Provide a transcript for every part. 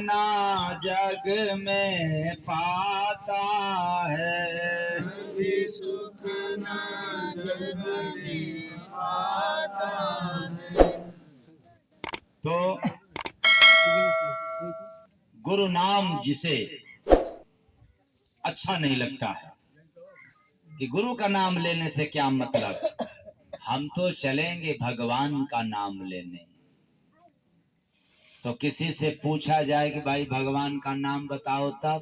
ना जग में पाता है, भी सुख ना जग में पाता है। तो गुरु नाम जिसे अच्छा नहीं लगता है कि गुरु का नाम लेने से क्या मतलब, हम तो चलेंगे भगवान का नाम लेने। तो किसी से पूछा जाए कि भाई भगवान का नाम बताओ, तब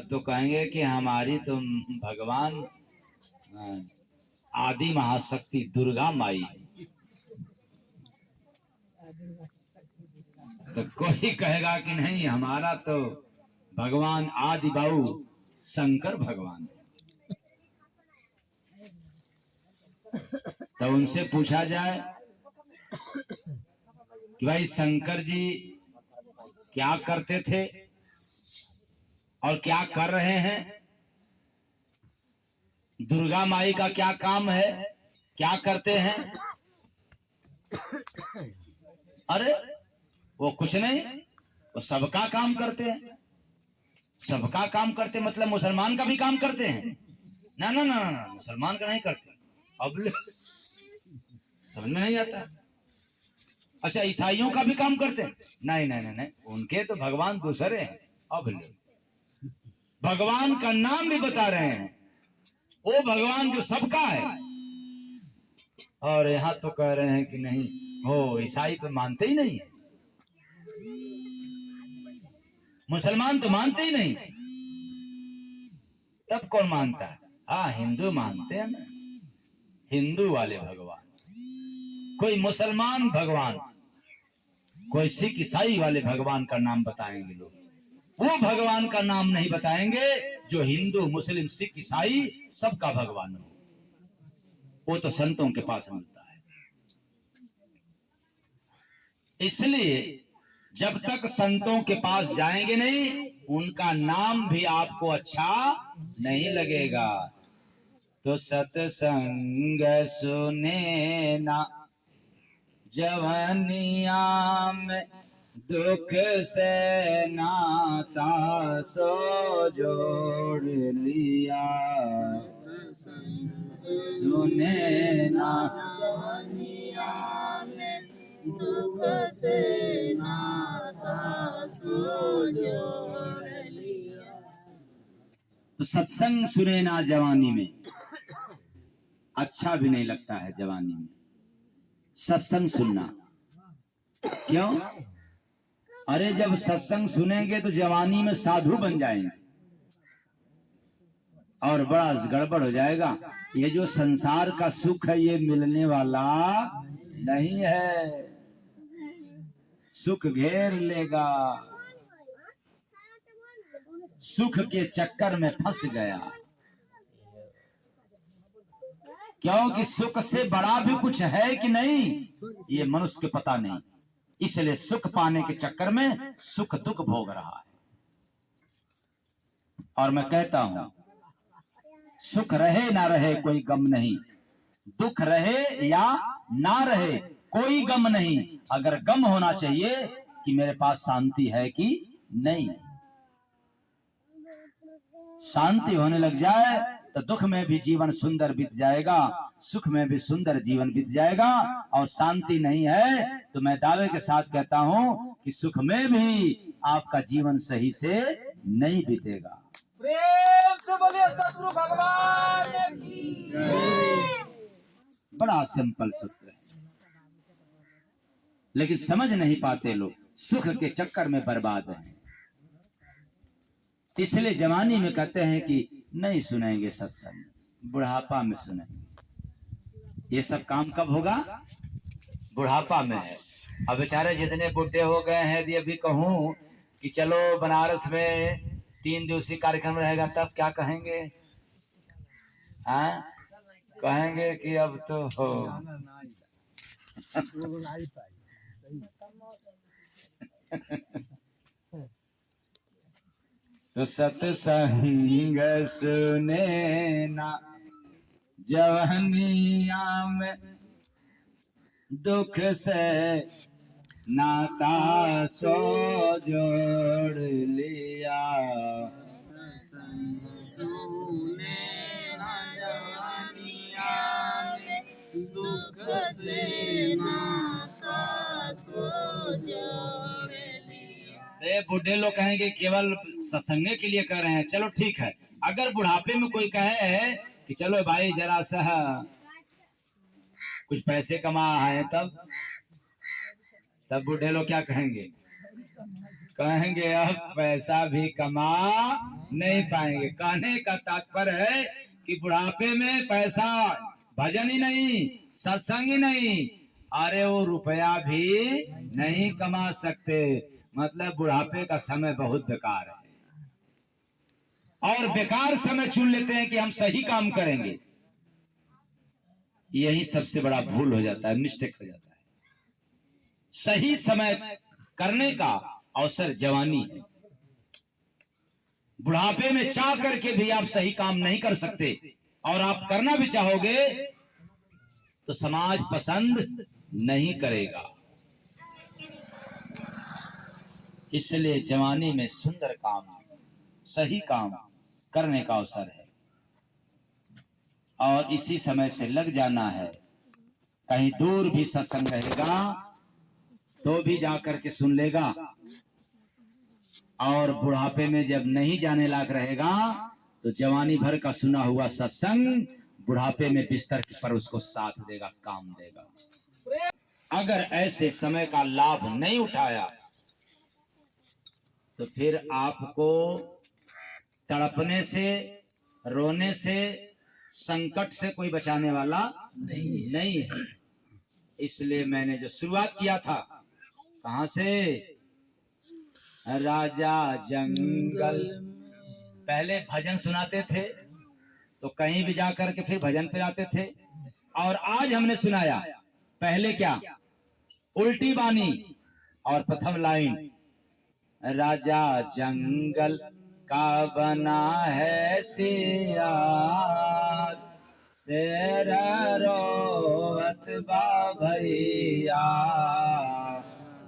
तो कहेंगे कि हमारी तो भगवान आदि महाशक्ति दुर्गा माई। तो कोई कहेगा कि नहीं, हमारा तो भगवान आदि बाहु शंकर भगवान है। तो उनसे पूछा जाए कि भाई शंकर जी क्या करते थे और क्या कर रहे हैं, दुर्गा माई का क्या काम है, क्या करते हैं? अरे वो कुछ नहीं, वो सबका काम करते हैं। सबका काम करते मतलब मुसलमान का भी काम करते हैं? ना ना ना ना, मुसलमान का नहीं करते। अब समझ में नहीं आता। अच्छा, ईसाइयों का भी काम करते हैं? नहीं नहीं नहीं नहीं, उनके तो भगवान दूसरे हैं। अब भगवान का नाम भी बता रहे हैं, वो भगवान जो सबका है। और यहाँ तो कह रहे हैं कि नहीं, हो ईसाई तो मानते ही नहीं है, मुसलमान तो मानते ही नहीं, तब कौन मानता है? हाँ, हिंदू मानते हैं ना, हिंदू वाले भगवान। कोई मुसलमान भगवान, कोई सिख ईसाई वाले भगवान का नाम बताएंगे लोग, वो भगवान का नाम नहीं बताएंगे जो हिंदू मुस्लिम सिख ईसाई सबका भगवान हो। वो तो संतों के पास मिलता है। इसलिए जब तक संतों के पास जाएंगे नहीं, उनका नाम भी आपको अच्छा नहीं लगेगा। तो सत्संग सुने ना जवनिया में, दुख से नाता सो जोड़ लिया। सुने ना जवानिया में, दुख से नाता सो जोड़ लिया। तो सत्संग सुने ना जवानी में, अच्छा भी नहीं लगता है जवानी में सत्संग सुनना। क्यों? अरे जब सत्संग सुनेंगे तो जवानी में साधु बन जाएंगे और बड़ा गड़बड़ हो जाएगा। ये जो संसार का सुख है ये मिलने वाला नहीं है, सुख घेर लेगा। सुख के चक्कर में फंस गया, क्योंकि सुख से बड़ा भी कुछ है कि नहीं ये मनुष्य को पता नहीं। इसलिए सुख पाने के चक्कर में सुख दुख भोग रहा है। और मैं कहता हूं, सुख रहे ना रहे कोई गम नहीं, दुख रहे या ना रहे कोई गम नहीं। अगर गम होना चाहिए कि मेरे पास शांति है कि नहीं। शांति होने लग जाए तो दुख में भी जीवन सुंदर बीत जाएगा, सुख में भी सुंदर जीवन बीत जाएगा। और शांति नहीं है तो मैं दावे के साथ कहता हूं कि सुख में भी आपका जीवन सही से नहीं बीतेगा। प्रेम से बोलिए सतगुरु भगवान की जय। बड़ा सिंपल सूत्र है, लेकिन समझ नहीं पाते लोग, सुख के चक्कर में बर्बाद हैं। इसलिए जवानी में कहते हैं कि नहीं सुनेंगे सत्संग, बुढ़ापा में सुनेंगे। ये सब काम कब होगा? बुढ़ापा में है। अब बेचारे जितने बुढ़े हो गए हैं, यदि अभी कहूं कि चलो बनारस में 3 दिवसीय कार्यक्रम रहेगा, तब क्या कहेंगे? हाँ, कहेंगे कि अब तो हो तो सत्संग सुने ना जवनिया में, दुख से नाता सो जोड़ लिया। सुने ना जवानिया ने दुख से नाता सो जोड़ लिया। ये बूढ़े लोग कहेंगे केवल सत्संग के लिए कर रहे हैं, चलो ठीक है। अगर बुढ़ापे में कोई कहे कि चलो भाई जरा सा कुछ पैसे कमा है, तब बूढ़े लोग क्या कहेंगे? कहेंगे अब पैसा भी कमा नहीं पाएंगे। कहने का तात्पर्य है कि बुढ़ापे में पैसा, भजन ही नहीं, सत्संग ही नहीं, अरे वो रुपया भी नहीं कमा सकते। मतलब बुढ़ापे का समय बहुत बेकार है, और बेकार समय चुन लेते हैं कि हम सही काम करेंगे। यही सबसे बड़ा भूल हो जाता है, मिस्टेक हो जाता है। सही समय करने का अवसर जवानी है। बुढ़ापे में चाह करके भी आप सही काम नहीं कर सकते, और आप करना भी चाहोगे तो समाज पसंद नहीं करेगा। इसलिए जवानी में सुंदर काम, सही काम करने का अवसर है, और इसी समय से लग जाना है। कहीं दूर भी सत्संग रहेगा तो भी जाकर के सुन लेगा, और बुढ़ापे में जब नहीं जाने लायक रहेगा तो जवानी भर का सुना हुआ सत्संग बुढ़ापे में बिस्तर पर उसको साथ देगा, काम देगा। अगर ऐसे समय का लाभ नहीं उठाया तो फिर आपको तड़पने से, रोने से, संकट से कोई बचाने वाला नहीं है। इसलिए मैंने जो शुरुआत किया था, कहां से? राजा जंगल। पहले भजन सुनाते थे तो कहीं भी जाकर के फिर भजन पे आते थे, और आज हमने सुनाया पहले क्या? उल्टी बानी और प्रथम लाइन, राजा जंगल का बना है सियार, शेर रोवत बा भैया।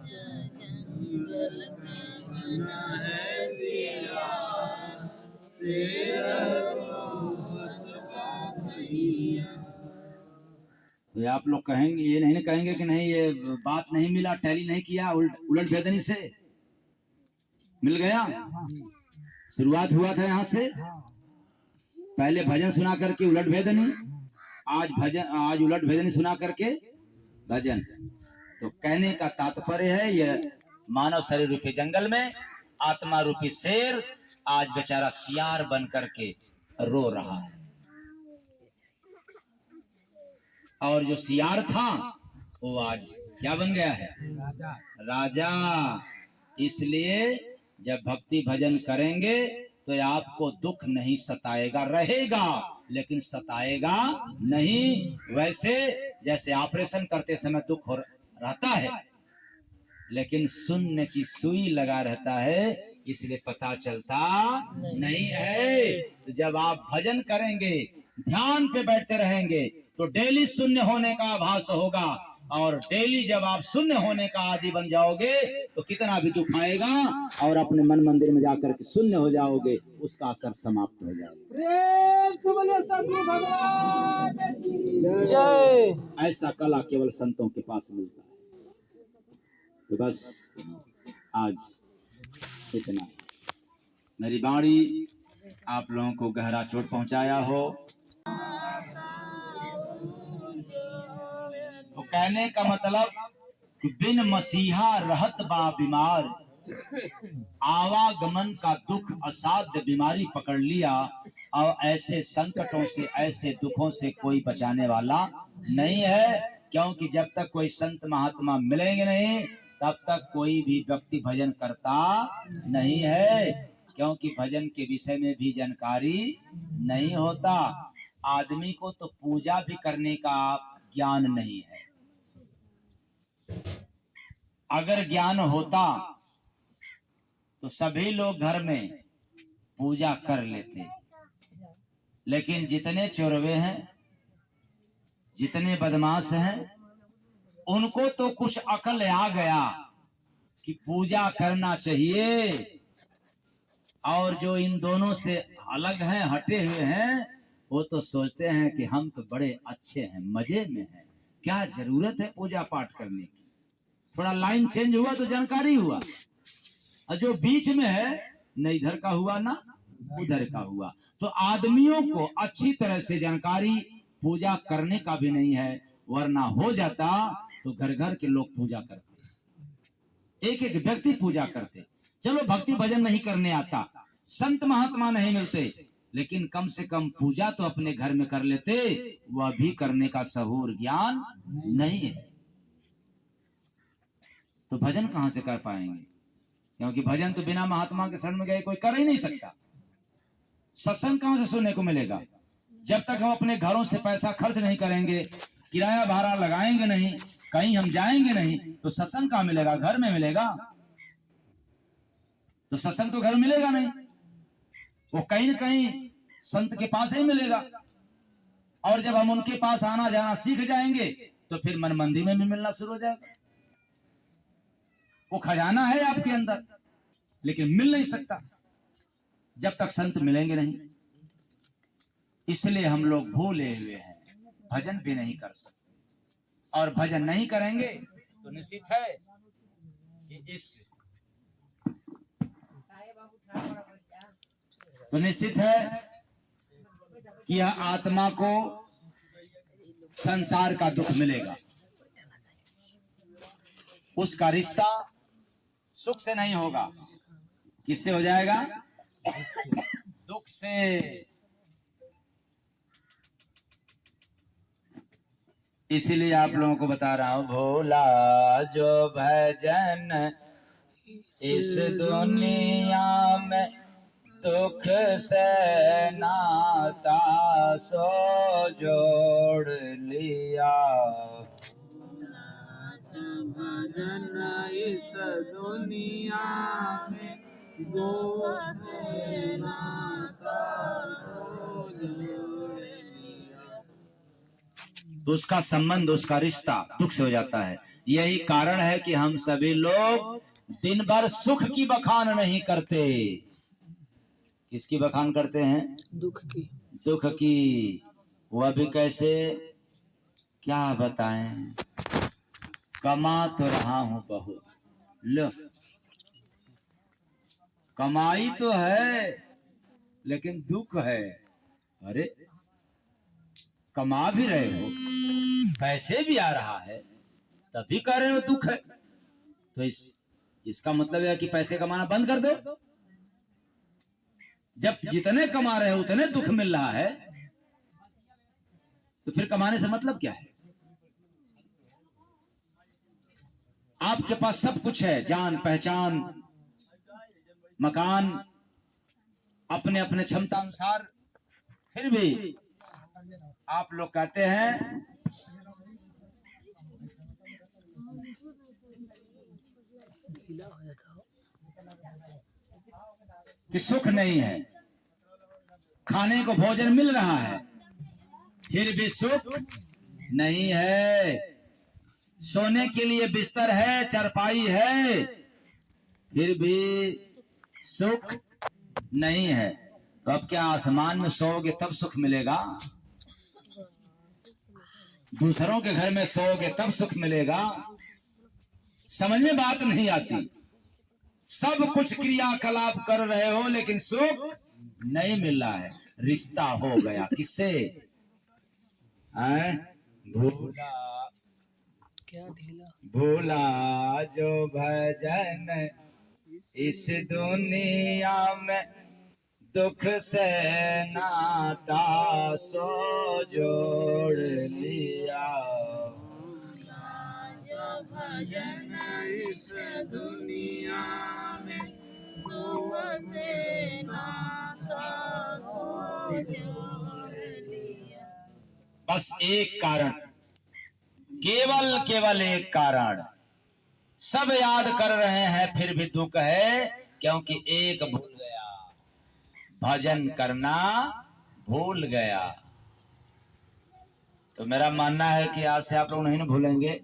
जंगल में बना है सियार, शेर रोवत बा भैया। तो आप लोग कहेंगे, ये नहीं कहेंगे कि नहीं ये बात नहीं मिला, टैली नहीं किया, उलट भेदनी से मिल गया। शुरुआत हुआ था यहाँ से, पहले भजन सुना करके उलट भेदनी, आज उलट भेदनी सुना करके भजन। तो कहने का तात्पर्य है, यह मानव शरीर रूपी जंगल में आत्मा रूपी शेर आज बेचारा सियार बन करके रो रहा है, और जो सियार था वो आज क्या बन गया है? राजा। इसलिए जब भक्ति भजन करेंगे तो आपको दुख नहीं सताएगा, रहेगा लेकिन सताएगा नहीं। वैसे जैसे ऑपरेशन करते समय दुख रहता है, लेकिन शून्य की सुई लगा रहता है, इसलिए पता चलता नहीं है। तो जब आप भजन करेंगे, ध्यान पे बैठते रहेंगे, तो डेली शून्य होने का आभास होगा, और डेली जब आप शून्य होने का आदी बन जाओगे तो कितना भी दुख आएगा, और अपने मन मंदिर में जाकर के शून्य हो जाओगे, उसका असर समाप्त हो जाएगा। प्रेम से बोलिए सतगुरु भगवान की जय। ऐसा कला केवल संतों के पास मिलता है। तो बस आज इतना। मेरी बाणी आप लोगों को गहरा चोट पहुंचाया हो तो कहने का मतलब कि बिन मसीहा रहत बा बीमार, आवागमन का दुख असाध्य बीमारी पकड़ लिया, और ऐसे संकटों से, ऐसे दुखों से कोई बचाने वाला नहीं है। क्योंकि जब तक कोई संत महात्मा मिलेंगे नहीं, तब तक कोई भी व्यक्ति भजन करता नहीं है, क्योंकि भजन के विषय में भी जानकारी नहीं होता। आदमी को तो पूजा भी करने का ज्ञान नहीं है। अगर ज्ञान होता तो सभी लोग घर में पूजा कर लेते, लेकिन जितने चोरवे हैं, जितने बदमाश हैं, उनको तो कुछ अकल आ गया कि पूजा करना चाहिए, और जो इन दोनों से अलग हैं, हटे हुए हैं, वो तो सोचते हैं कि हम तो बड़े अच्छे हैं, मजे में हैं, क्या जरूरत है पूजा पाठ करने की। थोड़ा लाइन चेंज हुआ तो जानकारी हुआ, और जो बीच में है न इधर का हुआ ना उधर का हुआ। तो आदमियों को अच्छी तरह से जानकारी पूजा करने का भी नहीं है, वरना हो जाता तो घर घर के लोग पूजा करते, एक एक व्यक्ति पूजा करते। चलो भक्ति भजन नहीं करने आता, संत महात्मा नहीं मिलते, लेकिन कम से कम पूजा तो अपने घर में कर लेते, वह भी करने का सहूर ज्ञान नहीं है, तो भजन कहां से कर पाएंगे? क्योंकि भजन तो बिना महात्मा के शरण में गए कोई कर ही नहीं सकता। सत्संग कहां से सुनने को मिलेगा? जब तक हम अपने घरों से पैसा खर्च नहीं करेंगे, किराया भाड़ा लगाएंगे नहीं, कहीं हम जाएंगे नहीं, तो सत्संग कहां मिलेगा? घर में मिलेगा। तो सत्संग तो घर मिलेगा नहीं, वो कहीं न कहीं संत के पास ही मिलेगा। और जब हम उनके पास आना जाना सीख जाएंगे तो फिर मन मंदिर में भी मिलना शुरू हो जाएगा। वो खजाना है आपके अंदर, लेकिन मिल नहीं सकता जब तक संत मिलेंगे नहीं। इसलिए हम लोग भूले हुए हैं, भजन भी नहीं कर सकते, और भजन नहीं करेंगे तो निश्चित है कि यह आत्मा को संसार का दुख मिलेगा। उसका रिश्ता सुख से नहीं होगा, किससे हो जाएगा? दुख से। इसीलिए आप लोगों को बता रहा हूं, भोला जो भजन इस दुनिया में दुख से नाता सो जोड़ लिया। भजन इस दुनिया में दुख से नाता सो जोड़ लिया। तो उसका संबंध, उसका रिश्ता दुख से हो जाता है। यही कारण है कि हम सभी लोग दिन भर सुख की बखान नहीं करते। किसकी बखान करते हैं? दुख की। दुख की। वह भी कैसे, क्या बताएं? कमा तो रहा हूं बहुत, लो कमाई तो है लेकिन दुख है। अरे कमा भी रहे हो, पैसे भी आ रहा है, तभी कह रहे हो दुख है, तो इसका मतलब है कि पैसे कमाना बंद कर दो। जब जितने कमा रहे हो उतने दुख मिल रहा है, तो फिर कमाने से मतलब क्या है? आपके पास सब कुछ है, जान पहचान, मकान, अपने अपने क्षमता अनुसार, फिर भी आप लोग कहते हैं कि सुख नहीं है। खाने को भोजन मिल रहा है, फिर भी सुख नहीं है। सोने के लिए बिस्तर है, चारपाई है, फिर भी सुख नहीं है। तो अब क्या आसमान में सोओगे तब सुख मिलेगा? दूसरों के घर में सोओगे तब सुख मिलेगा? समझ में बात नहीं आती। सब कुछ क्रियाकलाप कर रहे हो लेकिन सुख नहीं मिल रहा है। रिश्ता हो गया किससे? भूला, क्या ढीला? भूला जो भजन इस दुनिया में दुख से नाता सो जोड़ लिया। जो भजन इस दुनिया में दुख से नाता सो जोड़ लिया। बस एक कारण, केवल एक कारण। सब याद कर रहे हैं फिर भी दुख है, क्योंकि एक भूल गया, भजन करना भूल गया। तो मेरा मानना है कि आज से आप लोग नहीं ना भूलेंगे।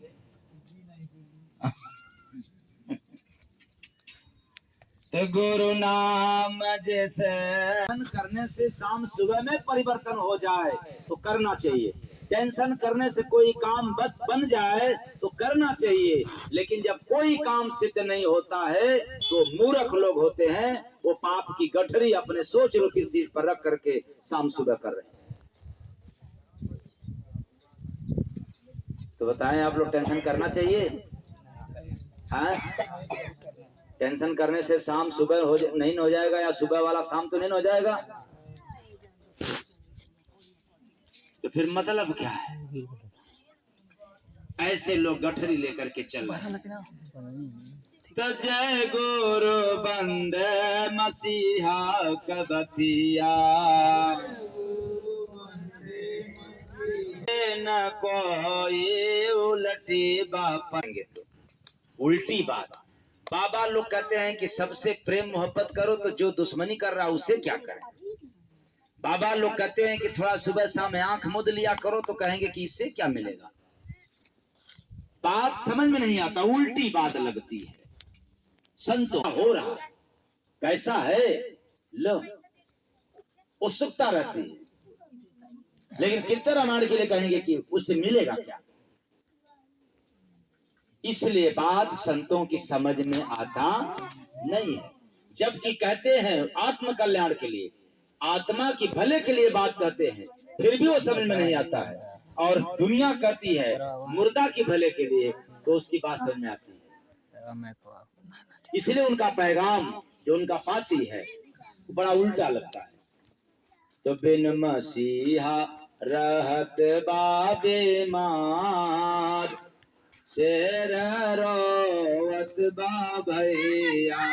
गुरु नाम जैसे करने से शाम सुबह में परिवर्तन हो जाए तो करना चाहिए। टेंशन करने से कोई काम बन जाए तो करना चाहिए। लेकिन जब कोई काम सिद्ध नहीं होता है तो मूर्ख लोग होते हैं, वो पाप की गठरी अपने सोच रूपी चीज पर रख करके शाम सुबह कर रहे हैं। तो बताएं आप लोग, टेंशन करना चाहिए? हाँ, टेंशन करने से शाम सुबह नहीं हो जाएगा, या सुबह वाला शाम तो नहीं हो जाएगा, तो फिर मतलब क्या है? ऐसे लोग गठरी लेकर के चल रहे हैं। तो जय गुरु बंदे मसीहा कबतिया, न कोई उल्टी बात पाएंगे तो उल्टी बात। बाबा लोग कहते हैं कि सबसे प्रेम मोहब्बत करो, तो जो दुश्मनी कर रहा है उससे क्या करें। बाबा लोग कहते हैं कि थोड़ा सुबह शाम आंख मुद लिया करो, तो कहेंगे कि इससे क्या मिलेगा। बात समझ में नहीं आता, उल्टी बात लगती है। संतो हो रहा कैसा है, लो उत्सुकता रहती है, लेकिन कीर्तन रामायण के लिए कहेंगे कि उससे मिलेगा क्या। इसलिए बात संतों की समझ में आता नहीं है। जबकि कहते हैं आत्म कल्याण के लिए, आत्मा की भले के लिए बात कहते हैं, फिर भी वो समझ में नहीं आता है। और दुनिया कहती है मुर्दा की भले के लिए, तो उसकी बात समझ में आती है। इसलिए उनका पैगाम जो उनका पाती है बड़ा उल्टा लगता है। तो बिन मसीहा रहत बाबे मार, शेर रोवत बा भैया।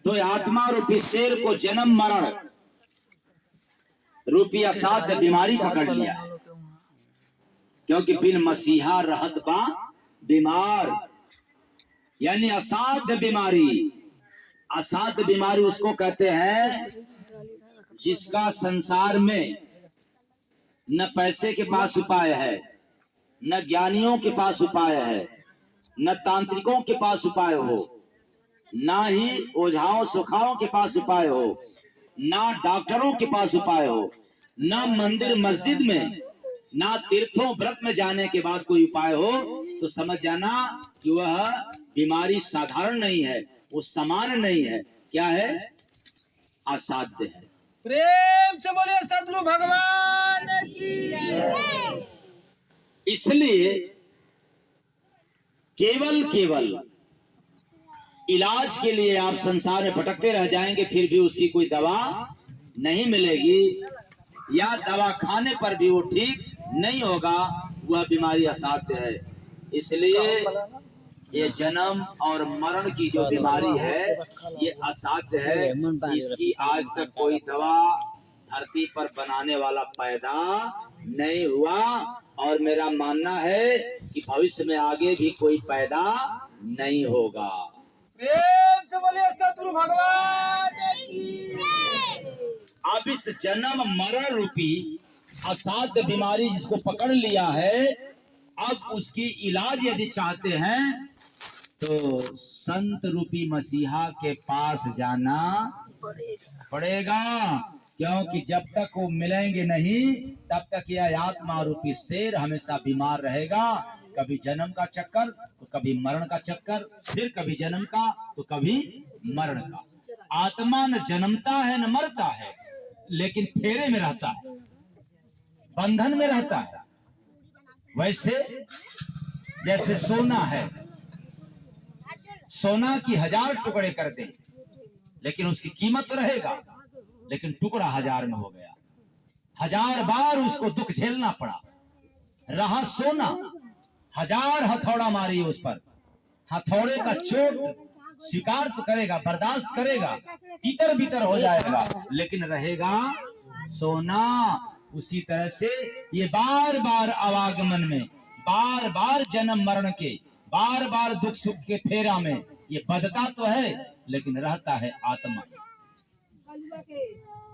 तो आत्मा रूपी शेर को जन्म मरण रूपी असाध्य बीमारी पकड़ लिया है। क्योंकि बिन मसीहा रहत बा बीमार, यानी असाध्य बीमारी। असाध्य बीमारी उसको कहते हैं जिसका संसार में न पैसे के पास उपाय है, न ज्ञानियों के पास उपाय है, न तांत्रिकों के पास उपाय हो, ना ही ओझाओं सुखाओं के पास उपाय हो, ना डॉक्टरों के पास उपाय हो, ना मंदिर मस्जिद में, ना तीर्थों व्रत में जाने के बाद कोई उपाय हो, तो समझ जाना कि वह बीमारी साधारण नहीं है, वो सामान्य नहीं है। क्या है? असाध्य है। प्रेम से बोलिए सतगुरु भगवान की। इसलिए केवल इलाज के लिए आप संसार में भटकते रह जाएंगे, फिर भी उसकी कोई दवा नहीं मिलेगी, या दवा खाने पर भी वो ठीक नहीं होगा, वह बीमारी असाध्य है। इसलिए ये जन्म और मरण की जो बीमारी है ये असाध्य है। इसकी आज तक कोई दवा धरती पर बनाने वाला पैदा नहीं हुआ, और मेरा मानना है कि भविष्य में आगे भी कोई पैदा नहीं होगा। प्रेम से बोलिए सतगुरु भगवान की। अब इस जन्म मरण रूपी असाध्य बीमारी जिसको पकड़ लिया है, अब उसकी इलाज यदि चाहते हैं तो संत रूपी मसीहा के पास जाना पड़ेगा। क्योंकि जब तक वो मिलेंगे नहीं, तब तक यह आत्मा रूपी शेर हमेशा बीमार रहेगा। कभी जन्म का चक्कर तो कभी मरण का चक्कर, फिर कभी जन्म का तो कभी मरण का। आत्मा न जन्मता है न मरता है, लेकिन फेरे में रहता है, बंधन में रहता है। वैसे जैसे सोना है, सोना की 1000 टुकड़े कर दें, लेकिन उसकी कीमत रहेगा, लेकिन टुकड़ा 1000 में हो गया। 1000 बार उसको दुख झेलना पड़ा, रहा सोना। 1000 हथौड़ा मारी उस पर, हथौड़े का चोट स्वीकार तो करेगा, बर्दाश्त करेगा, तितर बितर हो जाएगा, लेकिन रहेगा सोना। उसी तरह से ये बार बार आवागमन में, बार बार जन्म मरण के, बार बार दुख सुख के फेरा में ये बदता तो है, लेकिन रहता है आत्मा।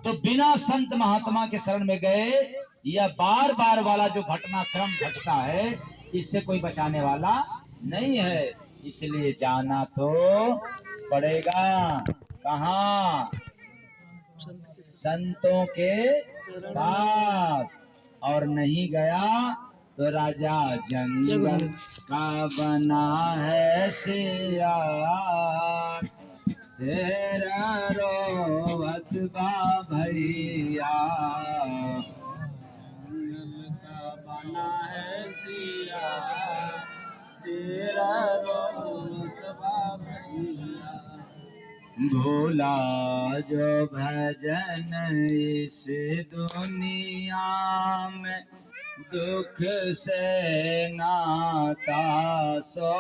तो बिना संत महात्मा के शरण में गए, यह बार बार वाला जो घटनाक्रम घटता है, इससे कोई बचाने वाला नहीं है। इसलिए जाना तो पड़ेगा। कहाँ? संतों के पास। और नहीं गया तो राजा जंगल का बना है सियार, शेर रोवत बा भैया, बना है सियार, शेर रोवत बा भैया। भोला जो भजन इस दुनिया में, दुख से नाता सो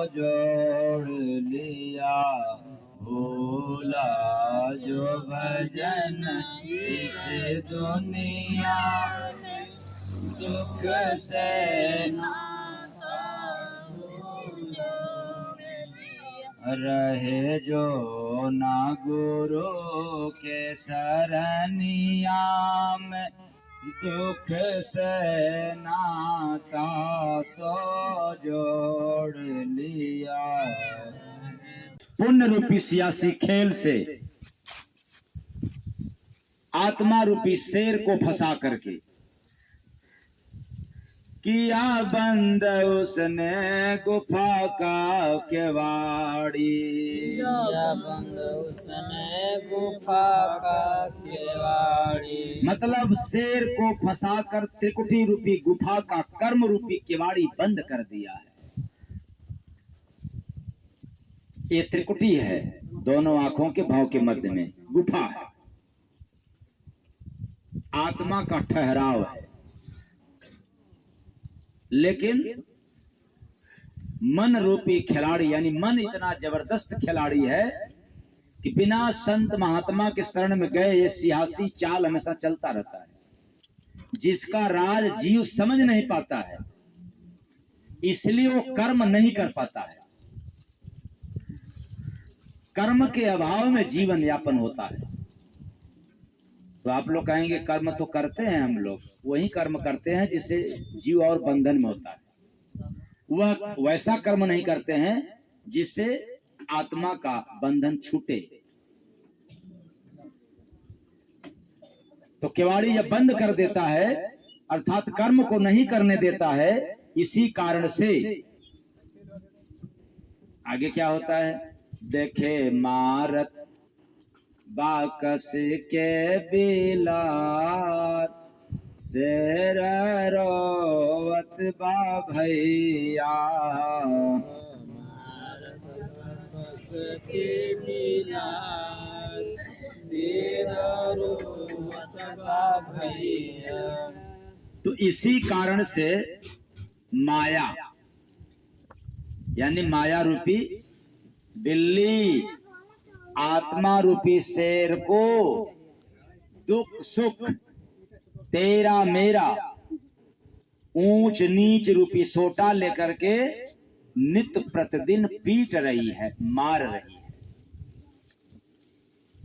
जोड़ लिया। भोला जो भजन इस दुनिया में, दुख से रहे जो ना गुरु के सरनिया में, दुख से नाता सो जोड़ लिया। पुण्य रूपी सियासी खेल से आत्मा रूपी शेर को फंसा करके किया बंद उसने गुफा का केवाड़ी, किया बंद उसने गुफा का केवाड़ी। मतलब शेर को फंसाकर त्रिकुटी रूपी गुफा का कर्म रूपी केवाड़ी बंद कर दिया है। ये त्रिकुटी है, दोनों आंखों के भाव के मध्य में गुफा है, आत्मा का ठहराव है। लेकिन मन रूपी खिलाड़ी, यानी मन इतना जबरदस्त खिलाड़ी है कि बिना संत महात्मा के शरण में गए ये सियासी चाल हमेशा चलता रहता है, जिसका राज जीव समझ नहीं पाता है, इसलिए वो कर्म नहीं कर पाता है। कर्म के अभाव में जीवन यापन होता है। तो आप लोग कहेंगे कर्म तो करते हैं हम लोग, वही कर्म करते हैं जिससे जीव और बंधन में होता है। वह वैसा कर्म नहीं करते हैं जिससे आत्मा का बंधन छूटे। तो केवाड़ी जब बंद कर देता है, अर्थात कर्म को नहीं करने देता है, इसी कारण से आगे क्या होता है? देखे मारत बाकस के बिलार, शेर रोवत बा भैया, के बिलार, शेर रोवत बा भैया। तो इसी कारण से माया, यानी माया रूपी बिल्ली आत्मा रूपी शेर को दुख सुख तेरा मेरा ऊंच नीच रूपी सोटा लेकर के नित्य प्रतिदिन पीट रही है, मार रही है।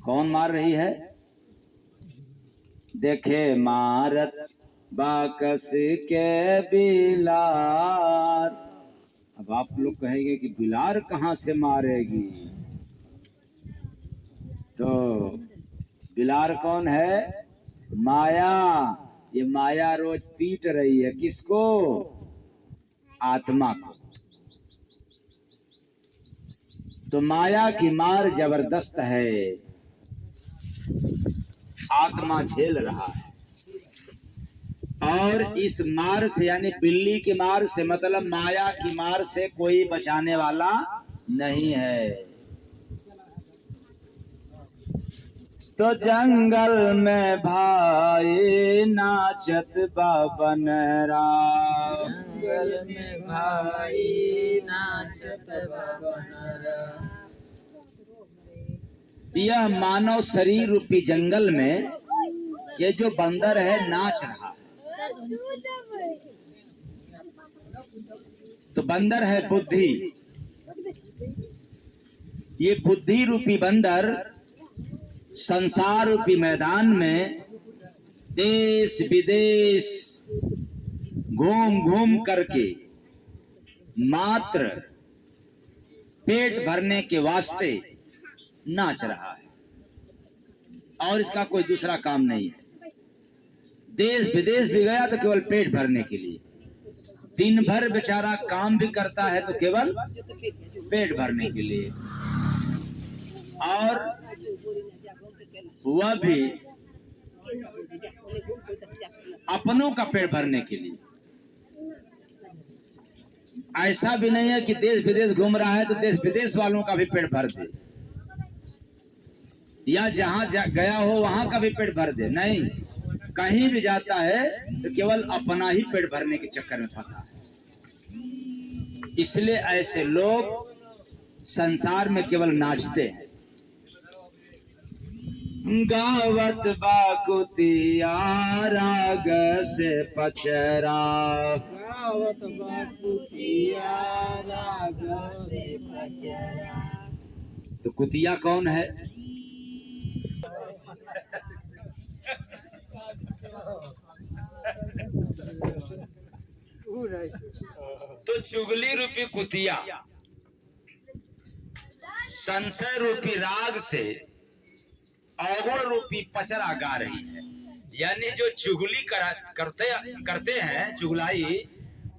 कौन मार रही है? देखे मारत बाकस के बिलार। अब आप लोग कहेंगे कि बिलार कहां से मारेगी? तो बिलार कौन है? माया। ये माया रोज पीट रही है किसको? आत्मा को। तो माया की मार जबरदस्त है, आत्मा झेल रहा है। और इस मार से, यानी बिल्ली की मार से मतलब माया की मार से कोई बचाने वाला नहीं है। तो जंगल में भाई नाचत बाबनरा, जंगल में भाई नाचत बाबनरा। यह मानव शरीर रूपी जंगल में ये जो बंदर है नाच रहा है। तो बंदर है बुद्धि। ये बुद्धि रूपी बंदर संसार रूपी मैदान में देश विदेश घूम घूम करके मात्र पेट भरने के वास्ते नाच रहा है और इसका कोई दूसरा काम नहीं है। देश विदेश भी गया तो केवल पेट भरने के लिए, दिन भर बेचारा काम भी करता है तो केवल पेट भरने के लिए, और वह भी अपनों का पेट भरने के लिए। ऐसा भी नहीं है कि देश विदेश घूम रहा है तो देश विदेश वालों का भी पेट भर दे, या जहां गया हो वहां का भी पेट भर दे, नहीं, कहीं भी जाता है तो केवल अपना ही पेट भरने के चक्कर में फंसा है। इसलिए ऐसे लोग संसार में केवल नाचते हैं। गावत बाकुतिया राग से पचरा, गावत बाकुतिया राग से पचरा। तो कुतिया कौन है? तो चुगली रूपी कुतिया संशय रूपी राग से अवगुण रूपी पचरा गा रही है। यानी जो चुगली करते हैं, चुगलाई,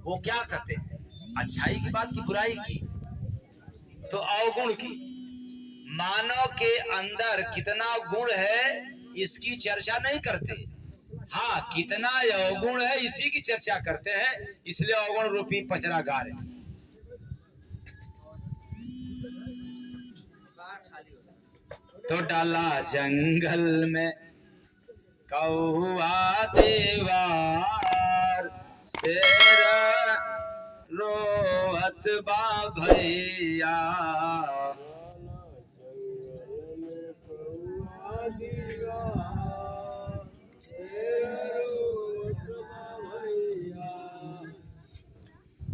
वो क्या करते हैं? अच्छाई की बात की, बुराई की, तो अवगुण की। मानव के अंदर कितना गुण है इसकी चर्चा नहीं करते, हाँ, कितना अवगुण है इसी की चर्चा करते हैं। इसलिए अवगुण रूपी पचरा गा रहे हैं। तो डाला जंगल में कौआ देवार, शेर रोवत बा भैया,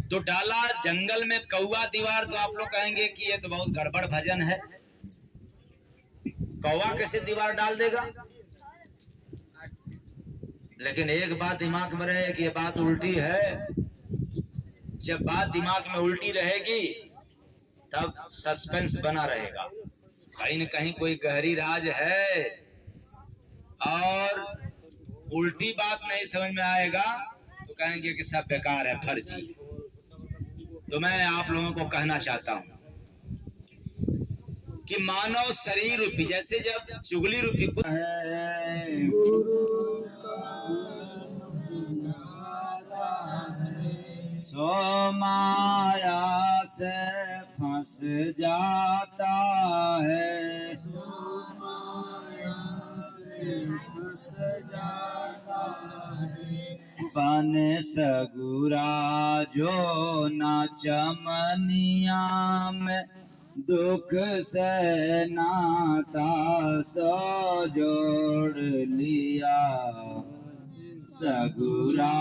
तो डाला जंगल में कौआ दीवार। तो आप लोग कहेंगे कि ये तो बहुत गड़बड़ भजन है, कौवा कैसे दीवार डाल देगा? लेकिन एक बात दिमाग में रहे कि ये बात उल्टी है। जब बात दिमाग में उल्टी रहेगी तब सस्पेंस बना रहेगा, कहीं न कहीं कोई गहरी राज है, और उल्टी बात नहीं समझ में आएगा तो कहेंगे कि सब बेकार है, फर्जी। तो मैं आप लोगों को कहना चाहता हूं कि मानव शरीर रूपी, जैसे जब चुगली रूपी है, सो माया से फंस जाता है, बन सगुरा जो ना चमनिया में, दुख से नाता सो जोड़ लिया, सगुरा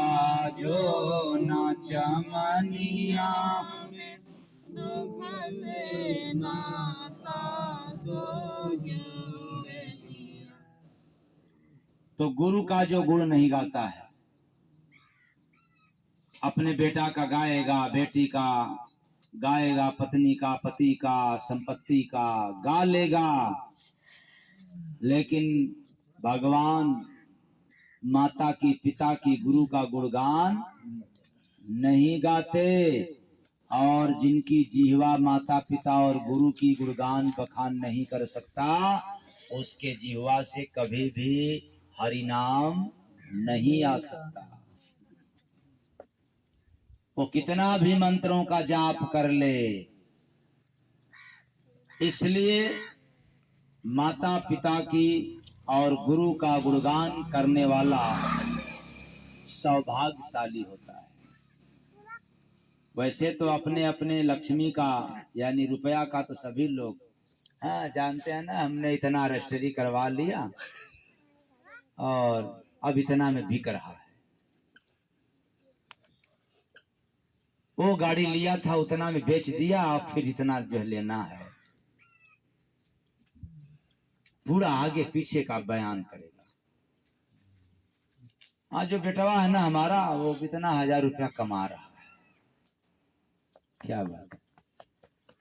जो ना चमनिया में, दुख से नाता सो जोड़ लिया। तो गुरु का जो गुण नहीं गाता है, अपने बेटा का गाएगा, बेटी का गाएगा, पत्नी का, पति का, संपत्ति का गा लेगा, लेकिन भगवान, माता की, पिता की, गुरु का गुणगान नहीं गाते। और जिनकी जिह्वा माता पिता और गुरु की गुणगान बखान नहीं कर सकता, उसके जिह्वा से कभी भी हरि नाम नहीं आ सकता। वो कितना भी मंत्रों का जाप कर ले। इसलिए माता पिता की और गुरु का गुणगान करने वाला सौभाग्यशाली होता है। वैसे तो अपने अपने लक्ष्मी का यानी रुपया का तो सभी लोग जानते हैं ना, हमने इतना रजिस्ट्री करवा लिया और अब इतना में बिक रहा है। वो गाड़ी लिया था उतना में बेच दिया और फिर इतना जो लेना है। पूरा आगे पीछे का बयान करेगा। आज जो बेटवा है ना हमारा, वो कितना 1000 रुपया कमा रहा है, क्या बात है।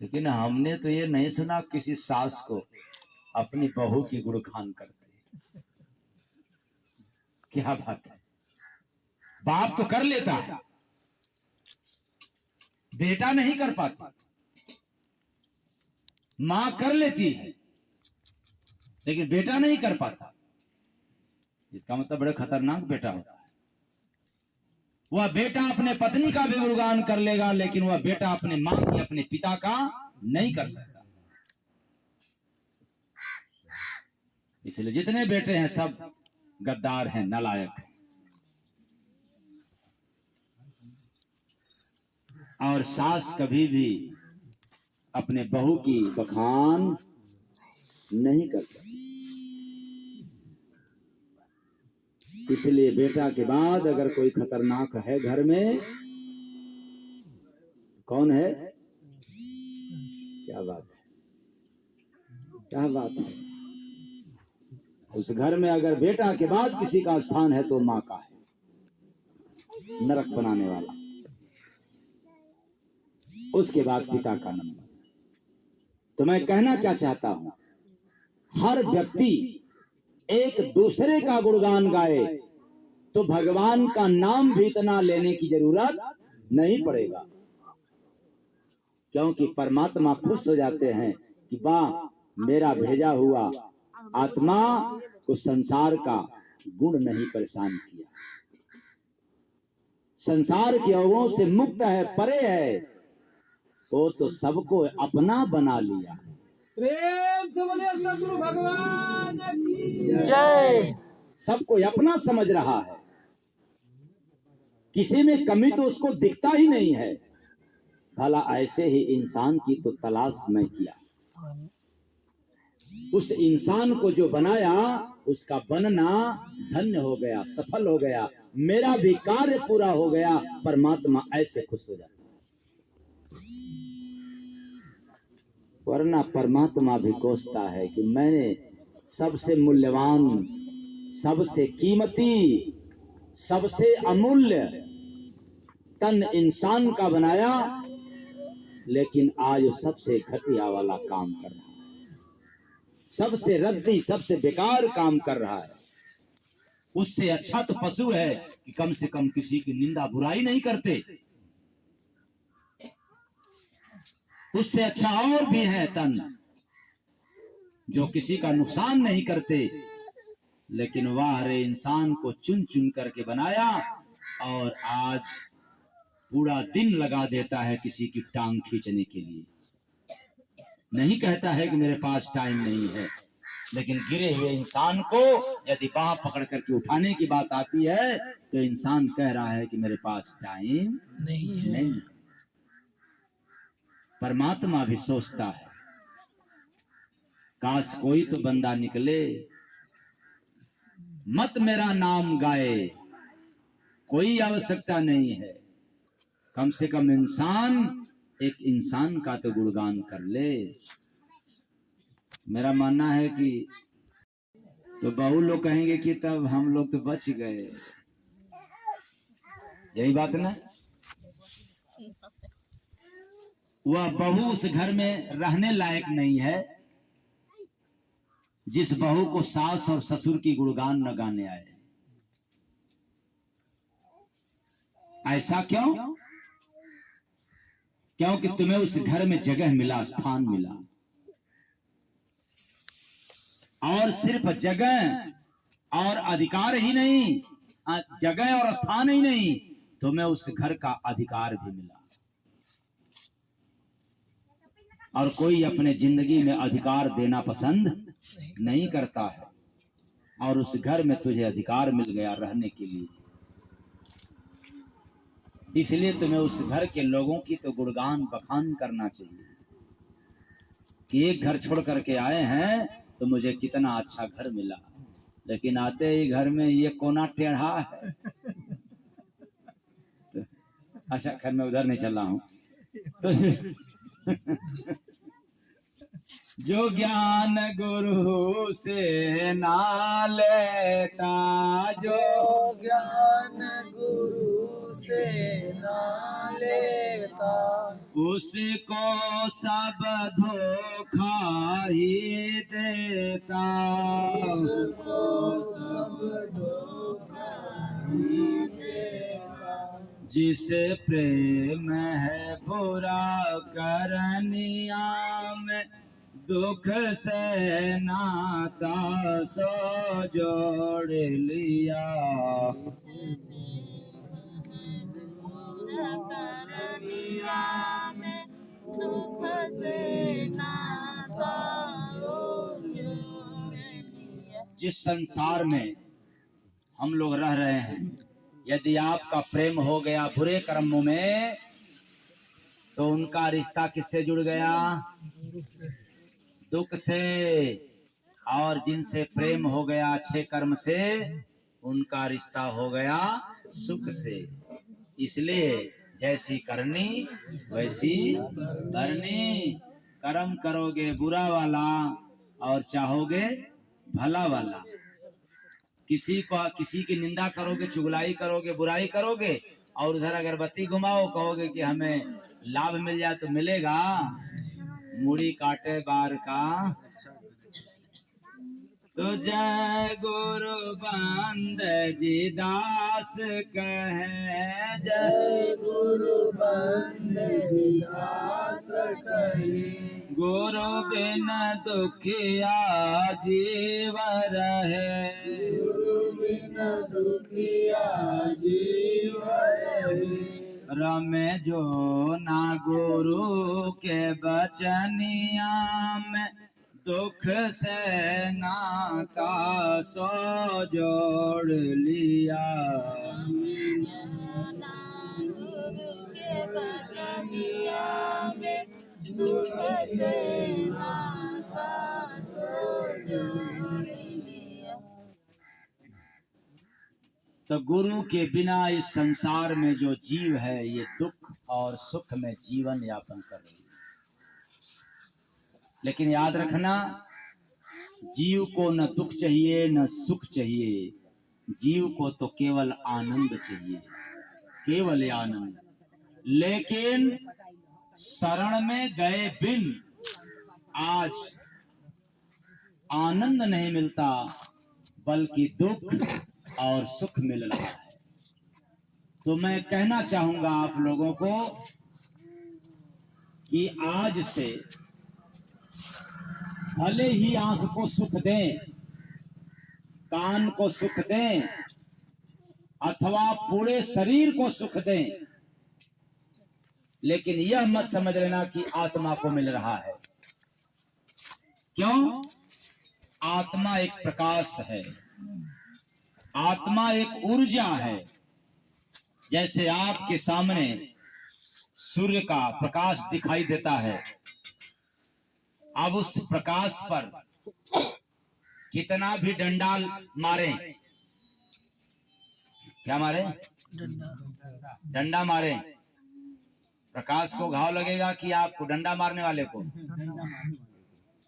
लेकिन हमने तो ये नहीं सुना किसी सास को अपनी बहू की गुणगान करते। क्या बात है। बाप तो कर लेता है, बेटा नहीं कर पाता। मां कर लेती है लेकिन बेटा नहीं कर पाता। इसका मतलब बड़े खतरनाक बेटा होता है। वह बेटा अपने पत्नी का भी गुणगान कर लेगा, लेकिन वह बेटा अपने मां की, अपने पिता का नहीं कर सकता। इसलिए जितने बेटे हैं सब गद्दार हैं, नालायक हैं। और सास कभी भी अपने बहू की बखान नहीं कर सकती। इसलिए बेटा के बाद अगर कोई खतरनाक है घर में, कौन है? क्या बात है, क्या बात है। उस घर में अगर बेटा के बाद किसी का स्थान है तो मां का है, नरक बनाने वाला। उसके बाद पिता का नंबर। तो मैं कहना क्या चाहता हूं, हर व्यक्ति एक दूसरे का गुणगान गाए तो भगवान का नाम भी इतना लेने की जरूरत नहीं पड़ेगा, क्योंकि परमात्मा खुश हो जाते हैं कि वाह मेरा भेजा हुआ आत्मा को संसार का गुण नहीं परेशान किया, संसार के अवगुणों से मुक्त है, परे है, वो तो सबको अपना बना लिया। प्रेम से बोलिए सतगुरु भगवान की जय। सबको अपना समझ रहा है, किसी में कमी तो उसको दिखता ही नहीं है। भला ऐसे ही इंसान की तो तलाश मैं किया। उस इंसान को जो बनाया उसका बनना धन्य हो गया, सफल हो गया, मेरा भी कार्य पूरा हो गया। परमात्मा ऐसे खुश हो जाता। वरना परमात्मा भी कोसता है कि मैंने सबसे मूल्यवान, सबसे कीमती, सबसे अमूल्य तन इंसान का बनाया, लेकिन आज सबसे घटिया वाला काम कर रहा है, सबसे रद्दी, सबसे बेकार काम कर रहा है। उससे अच्छा तो पशु है कि कम से कम किसी की निंदा बुराई नहीं करते। उससे अच्छा और भी है तन जो किसी का नुकसान नहीं करते, लेकिन वह रे इंसान को चुन चुन करके बनाया और आज पूरा दिन लगा देता है किसी की टांग खींचने के लिए। नहीं कहता है कि मेरे पास टाइम नहीं है, लेकिन गिरे हुए इंसान को यदि बाह पकड़ करके उठाने की बात आती है तो इंसान कह रहा है कि मेरे पास टाइम नहीं है। परमात्मा भी सोचता है काश कोई तो बंदा निकले, मत मेरा नाम गाए, कोई आवश्यकता नहीं है, कम से कम इंसान एक इंसान का तो गुणगान कर ले। मेरा मानना है कि तो बहु लोग कहेंगे कि तब हम लोग तो बच गए, यही बात ना। वह बहू उस घर में रहने लायक नहीं है जिस बहू को सास और ससुर की गुणगान न गाने आए। ऐसा क्यों? क्योंकि तुम्हें उस घर में जगह मिला, स्थान मिला, और सिर्फ जगह और अधिकार ही नहीं, जगह और स्थान ही नहीं, तुम्हें उस घर का अधिकार भी मिला। और कोई अपने जिंदगी में अधिकार देना पसंद नहीं करता है, और उस घर में तुझे अधिकार मिल गया रहने के लिए। इसलिए तुम्हें उस घर के लोगों की तो गुणगान बखान करना चाहिए कि एक घर छोड़ करके आए हैं तो मुझे कितना अच्छा घर मिला, लेकिन आते ही घर में ये कोना टेढ़ा है। अच्छा खैर मैं उधर नहीं चल रहा हूं। तो जो ज्ञान गुरु से ना लेता, जो ज्ञान गुरु से ना लेता, उसको सब धोखा ही देता। उसको सब धोखा ही देता। जिस प्रेम है बुरा करनिया में, दुख से नाता सो जोड़ लिया। जिस संसार में हम लोग रह रहे हैं, यदि आपका प्रेम हो गया बुरे कर्मों में, तो उनका रिश्ता किससे जुड़ गया? दुख से। और जिनसे प्रेम हो गया अच्छे कर्म से, उनका रिश्ता हो गया सुख से। इसलिए जैसी करनी वैसी भरनी। कर्म करोगे बुरा वाला और चाहोगे भला वाला। किसी की निंदा करोगे, चुगलाई करोगे, बुराई करोगे, और उधर अगरबत्ती घुमाओ, कहोगे कि हमें लाभ मिल जाए, तो मिलेगा? मुड़ी काटे बार का। तो जय गुरु बंद जी दास कहे, जय गुरु बंद दास कहे, गुरु बिन दुखिया जीव रहे। गुरु बिन दुखिया जीव रहे। रमे जो ना गुरु के बचनिया में, दुख से नाता सो जोड़ लिया। दुख से नाता जोड़ लिया। तो गुरु के बिना इस संसार में जो जीव है, ये दुख और सुख में जीवन यापन कर रही है। लेकिन याद रखना, जीव को न दुख चाहिए न सुख चाहिए, जीव को तो केवल आनंद चाहिए, केवल आनंद। लेकिन शरण में गए बिन आज आनंद नहीं मिलता, बल्कि दुख और सुख मिल रहा है। तो मैं कहना चाहूंगा आप लोगों को कि आज से भले ही आंख को सुख दें, कान को सुख दें, अथवा पूरे शरीर को सुख दें, लेकिन यह मत समझ लेना कि आत्मा को मिल रहा है। क्यों? आत्मा एक प्रकाश है, आत्मा एक ऊर्जा है। जैसे आपके सामने सूर्य का प्रकाश दिखाई देता है, अब उस प्रकाश पर कितना भी डंडा मारे, क्या मारे? डंडा मारे, प्रकाश को घाव लगेगा कि आपको डंडा मारने वाले को?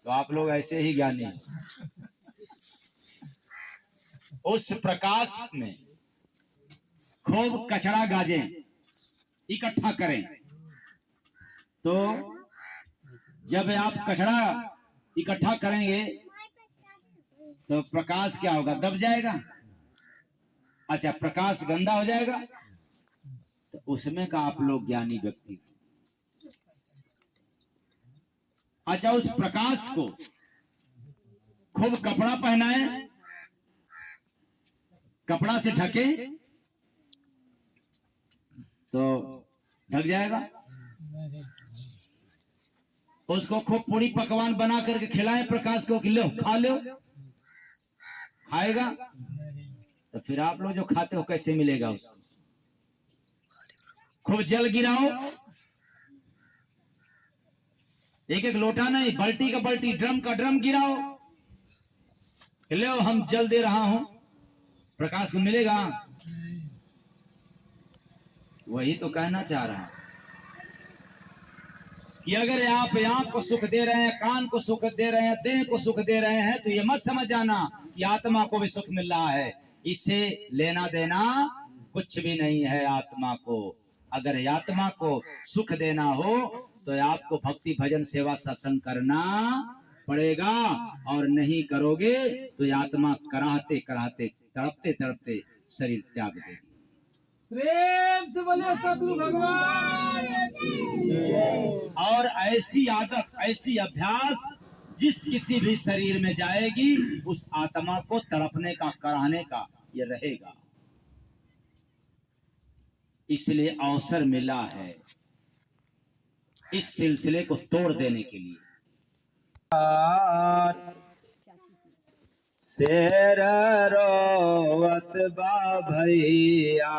तो आप लोग ऐसे ही ज्ञानी हैं। उस प्रकाश में खूब कचरा गाजें इकट्ठा करें, तो जब आप कचरा इकट्ठा करेंगे तो प्रकाश क्या होगा? दब जाएगा। अच्छा, प्रकाश गंदा हो जाएगा, तो उसमें का आप लोग ज्ञानी व्यक्ति। अच्छा, उस प्रकाश को खूब कपड़ा पहनाए, कपड़ा से ढके तो ढक जाएगा। उसको खूब पूरी पकवान बना करके खिलाएं प्रकाश को कि लो खा लो, खाएगा तो फिर आप लोग जो खाते हो कैसे मिलेगा उसको? खूब जल गिराओ, एक एक लोटा नहीं, बाल्टी का बाल्टी, ड्रम का ड्रम गिराओ, लो हम जल दे रहा हूं, प्रकाश को मिलेगा? वही तो कहना चाह रहा है कि अगर आप आंख को सुख दे रहे हैं, कान को सुख दे रहे हैं, देह को सुख दे रहे हैं, तो ये मत समझ जाना कि आत्मा को भी सुख मिल रहा है। इससे लेना देना कुछ भी नहीं है आत्मा को। अगर आत्मा को सुख देना हो तो आपको भक्ति भजन सेवा सत्संग करना पड़ेगा, और नहीं करोगे तो आत्मा कराहते कराहते तड़पते तड़पते शरीर त्याग देगी। प्रेम से बोलिए सतगुरु भगवान की। और ऐसी आदत, ऐसी अभ्यास जिस किसी भी शरीर में जाएगी, उस आत्मा को तड़पने का, कराहने का ये रहेगा। इसलिए अवसर मिला है इस सिलसिले को तोड़ देने के लिए। शेर रोवत बा भैया,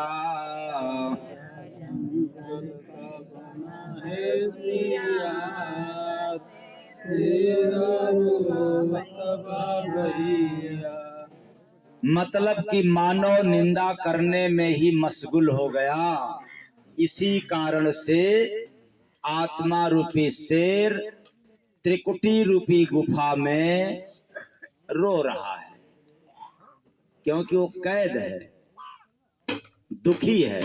मतलब कि मानव निंदा करने में ही मशगूल हो गया। इसी कारण से आत्मा रूपी शेर त्रिकुटी रूपी गुफा में रो रहा है, क्योंकि वो कैद है, दुखी है,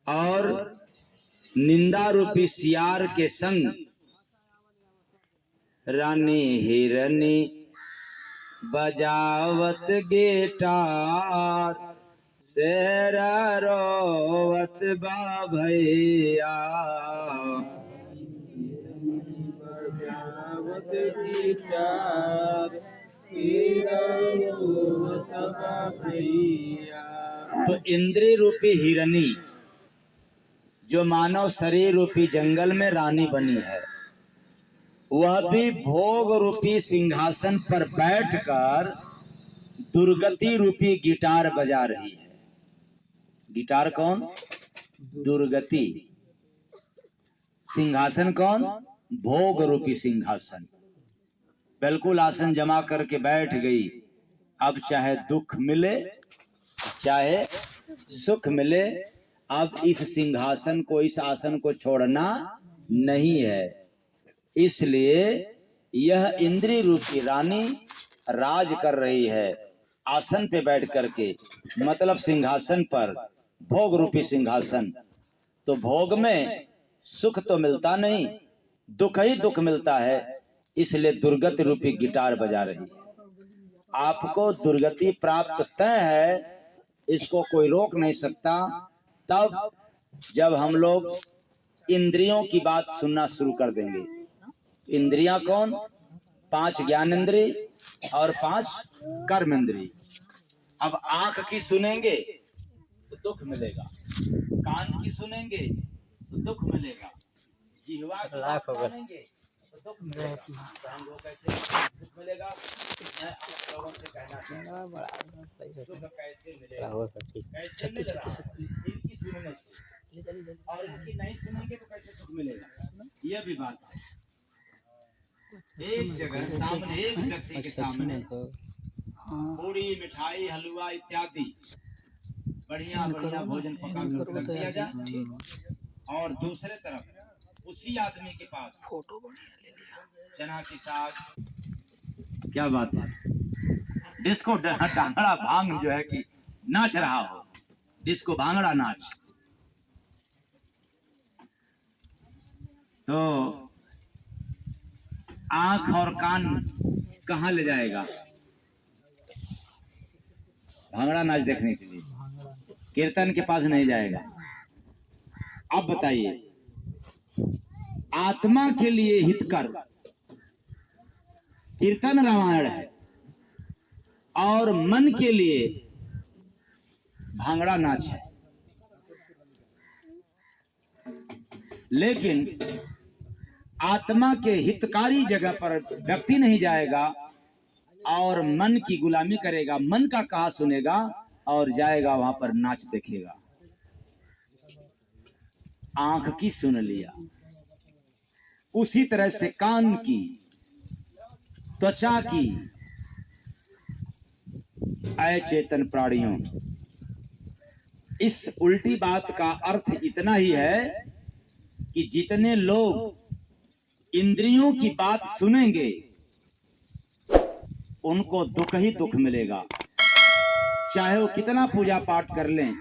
और निंदा रूपी सियार के संग रानी हिरनी बजावत गिटार, शेर रोवत बा भैया, बजावत गिटार, शेर रोवत बा भैया। तो इंद्रिय रूपी हिरनी जो मानव शरीर रूपी जंगल में रानी बनी है, वह भी भोग रूपी सिंहासन पर बैठकर दुर्गति रूपी गिटार बजा रही है। गिटार कौन? दुर्गति। सिंहासन कौन? भोग रूपी सिंहासन। बिल्कुल आसन जमा करके बैठ गई। अब चाहे दुख मिले चाहे सुख मिले, अब इस सिंहासन को, इस आसन को छोड़ना नहीं है। इसलिए यह इंद्रिय रूपी रानी राज कर रही है आसन पे बैठ करके, मतलब सिंहासन पर, भोग रूपी सिंहासन। तो भोग में सुख तो मिलता नहीं, दुख ही दुख मिलता है, इसलिए दुर्गति रूपी गिटार बजा रही है। आपको दुर्गति प्राप्त तय है, इसको कोई रोक नहीं सकता। तब जब हम लोग इंद्रियों की बात सुनना शुरू कर देंगे। इंद्रियां कौन? 5 ज्ञान इंद्रिय और 5 कर्म इंद्रिय। अब आंख की सुनेंगे तो दुख मिलेगा, कान की सुनेंगे तो दुख मिलेगा, जिह्वा की बात सुनेंगे तो दुख मिलेगा। तो हम लोग कैसे दुख मिलेगा? मैं आप लोगों से कहना चाहता हूं, दुख कैसे मिलेगा? कैसे मिल रहा है? इनकी सुनने से, और इनकी नहीं सुनेंगे तो कैसे सुख मिलेगा? यह भी बात है। एक जगह सामने, एक व्यक्ति के सामने पूरी, मिठाई, हलवा इत्यादि बढ़िया बढ़िया भोजन पका कर रख दिया जाए, और दूसरे तरफ उसी आदमी के पास चना की साग, क्या बात है, डिस्को भांगड़ा भांग जो है कि नाच रहा हो, डिस्को भांगड़ा नाच। तो आंख और कान कहाँ ले जाएगा भांगड़ा नाच देखने के लिए? कीर्तन के पास नहीं जाएगा। अब बताइए, आत्मा के लिए हितकर कीर्तन रामायण है, और मन के लिए भांगड़ा नाच है। लेकिन आत्मा के हितकारी जगह पर व्यक्ति नहीं जाएगा और मन की गुलामी करेगा, मन का कहा सुनेगा और जाएगा वहां पर नाच देखेगा। आंख की सुन लिया, उसी तरह से कान की, त्वचा की, अचेतन प्राणियों। इस उल्टी बात का अर्थ इतना ही है कि जितने लोग इंद्रियों की बात सुनेंगे उनको दुख ही दुख मिलेगा। चाहे वो कितना पूजा पाठ कर लें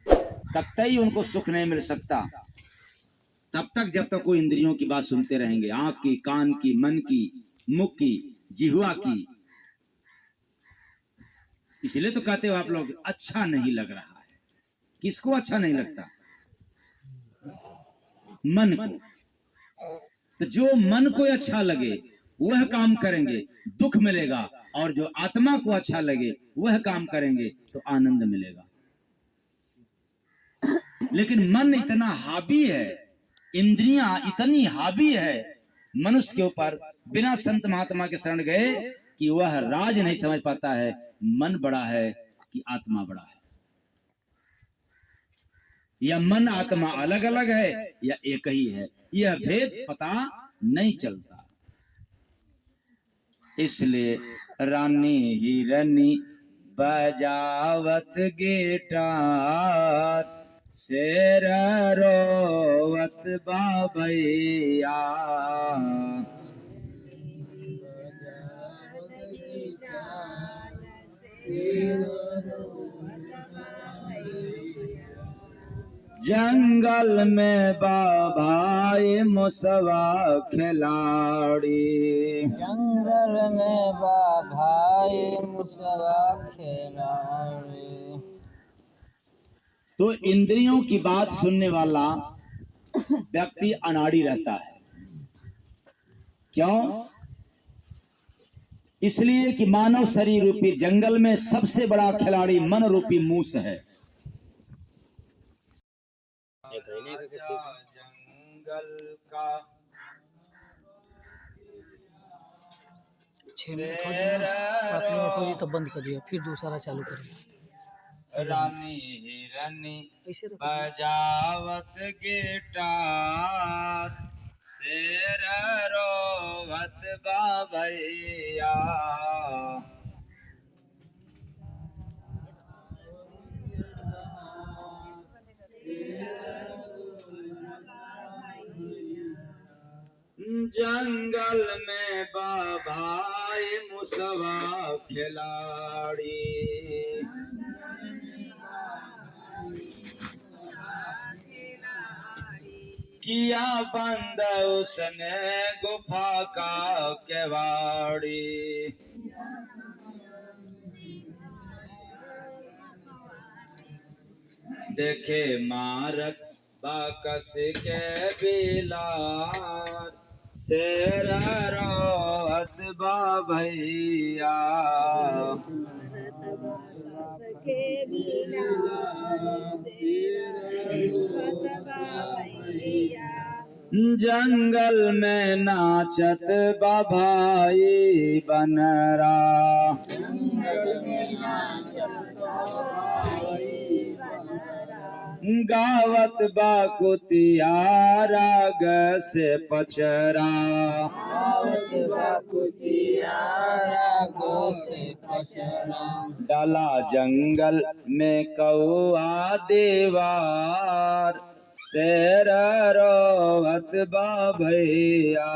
तब तक ही उनको सुख नहीं मिल सकता, तब तक जब तक वो इंद्रियों की बात सुनते रहेंगे, आंख की, कान की, मन की, मुख की, जिह्वा की। इसलिए तो कहते हो आप लोग अच्छा नहीं लग रहा है। किसको अच्छा नहीं लगता? मन को। तो जो मन को अच्छा लगे वह काम करेंगे, दुख मिलेगा, और जो आत्मा को अच्छा लगे वह काम करेंगे तो आनंद मिलेगा। लेकिन मन इतना हावी है, इंद्रियां इतनी हावी है मनुष्य के ऊपर, बिना संत महात्मा के शरण गए कि वह राज नहीं समझ पाता है, मन बड़ा है कि आत्मा बड़ा है, या मन आत्मा अलग अलग है या एक ही है, यह भेद पता नहीं चलता। इसलिए रानी हिरनी बजावत गिटार, शेर रोवत बाबैया। जंगल में बाभाई मुसवा खिलाड़ी, जंगल में भाई मुसवा खिलाड़ी। तो इंद्रियों की बात सुनने वाला व्यक्ति अनाड़ी रहता है। क्यों? इसलिए कि मानव शरीर रूपी जंगल में सबसे बड़ा खिलाड़ी मन रूपी मूस है। जंगल का 6 मिनट हो जाए, 7 मिनट हो जाए तब बंद करिए, फिर दूसरा चालू करिए। रानी हिरनी बजावत गिटार, शेर रोवत बाबैया। जंगल में बाभाई मुसवा खिलाड़ी, किया बंद उसने गुफा का केवाड़ी। देखे मारत बाकस के बिलार, शेर रोवत बाबैया। जंगल में नाचत बाभाई बनरा, गावत बाकुतिया राग से पचरा। डाला जंगल में कौआ दीवार, शेर रोवत बाबैया।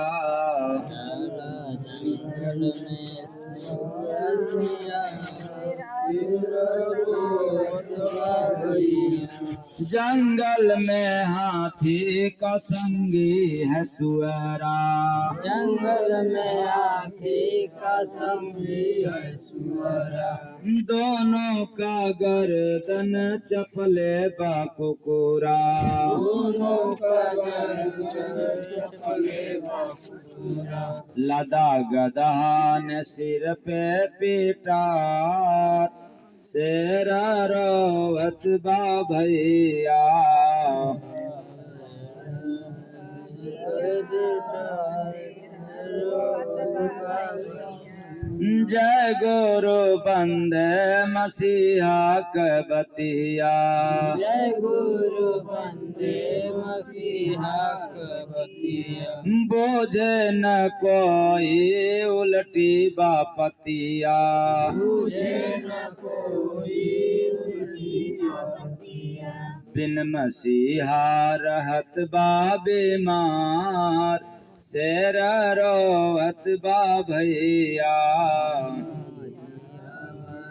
जंगल में हाथी का संगी है सुअरा, जंगल में हाथी का संगी है सुअरा। दोनों का गर्दन चपले बाकुकुरा, दोनों का गर्दन चपले बाकुकुरा। लदा गदा ने सिर पे पीटार, शेर रोवत बाबैया। जय गुरु बंदे मसीहा कबतिया, जय गुरु बंदे मसीहा कबतिया। बोझे न कोई उल्टी बापतिया, तुझे न कोई उल्टी बापतिया। बिन मसीहा रहत बा बीमार, शेर रोवत बा भैया।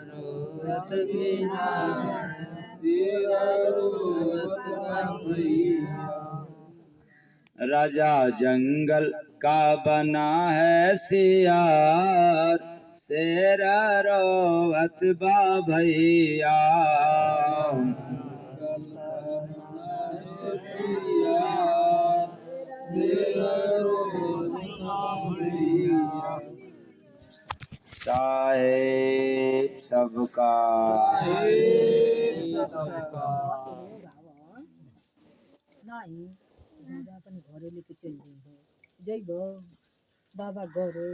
रोवत बिना शेर रोवत बा भैया। राजा जंगल का बना है सियार, शेर रोवत बा भैया। साहेब सबका नहीं दादा अपन घरे लेके चल जइब बाबा घरे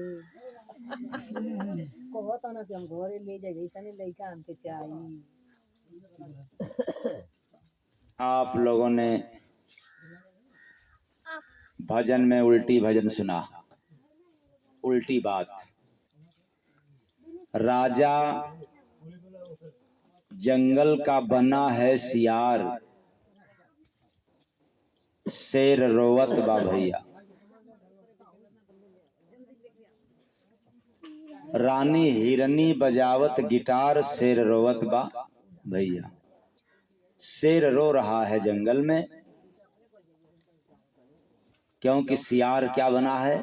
कहता ना कि हम घरे ले जाए ऐसा लड़का हमके चाहिए। आप लोगों ने भजन में उल्टी भजन सुना, उल्टी बात। राजा जंगल का बना है सियार, शेर रोवत बा भैया। रानी हिरनी बजावत गिटार, शेर रोवत बा भैया। शेर रो रहा है जंगल में, क्योंकि सियार क्या बना है?